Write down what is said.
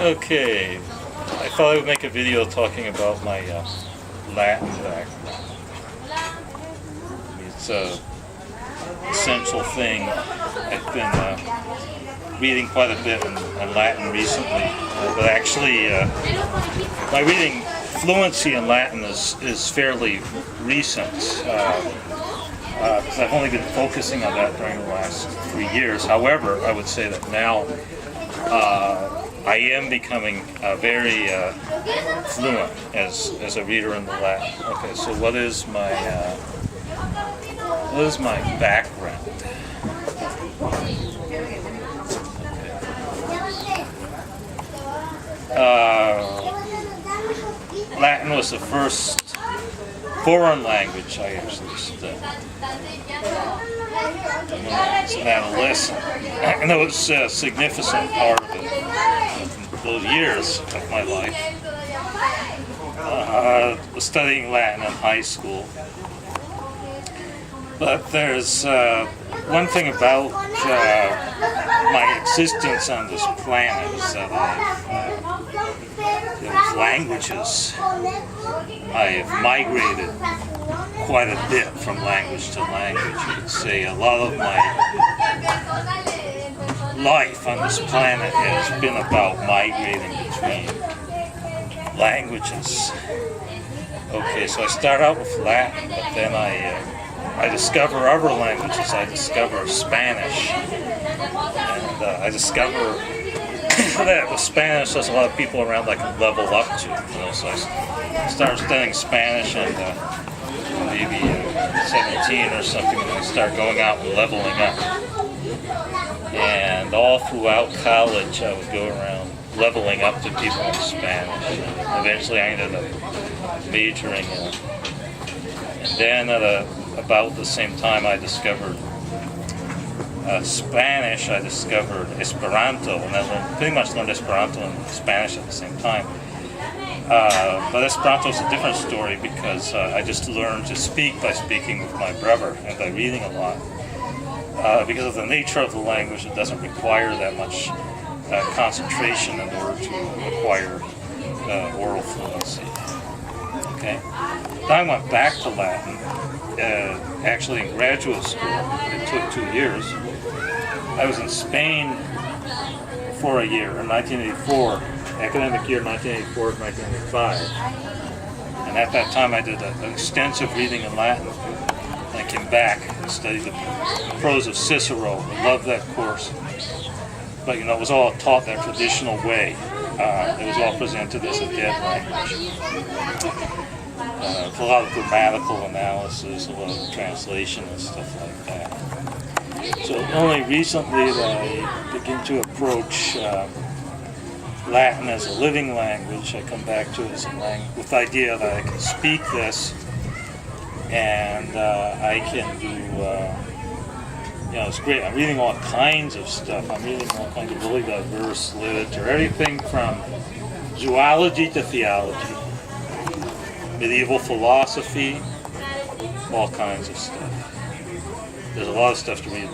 Okay, I thought I would make a video talking about my Latin background. It's a essential thing. I've been reading quite a bit in Latin recently, but actually my reading fluency in Latin is fairly recent. Because I've only been focusing on that during the last 3 years. However, I would say that now I am becoming very fluent as a reader in the Latin. Okay, so what is my background? Latin was the first foreign language I actually studied. When I was an adolescent, and it was a significant part of it, those years of my life. Was studying Latin in high school. But there's one thing about my existence on this planet is that I've languages. I've migrated quite a bit from language to language. You could say a lot of my life on this planet has been about migrating between languages. Okay, so I start out with Latin, but then I discover other languages. I discover Spanish, and I discover that with Spanish, there's a lot of people around I can level up to. So I started studying Spanish, and maybe 17 or something, and I start going out and leveling up. And all throughout college, I would go around leveling up to people in Spanish. And eventually, I ended up majoring in it. And then at about the same time I discovered Spanish, I discovered Esperanto, and I pretty much learned Esperanto and Spanish at the same time. But Esperanto is a different story because I just learned to speak by speaking with my brother and by reading a lot. Because of the nature of the language, it doesn't require that much concentration in order to acquire oral fluency. Okay. Then I went back to Latin, actually in graduate school. It took 2 years. I was in Spain for a year in 1984, academic year 1984 to 1985. And at that time I did an extensive reading in Latin. And I came back and studied the prose of Cicero. I loved that course. But it was all taught that traditional way. It was all presented as a dead language. A lot of grammatical analysis, a lot of translation and stuff like that. So only recently that I begin to approach Latin as a living language. I come back to it as a language with the idea that I can speak this, and I can do, it's great. I'm reading all kinds of stuff. I'm reading all kinds of really diverse literature, everything from zoology to theology, medieval philosophy, all kinds of stuff. There's a lot of stuff to read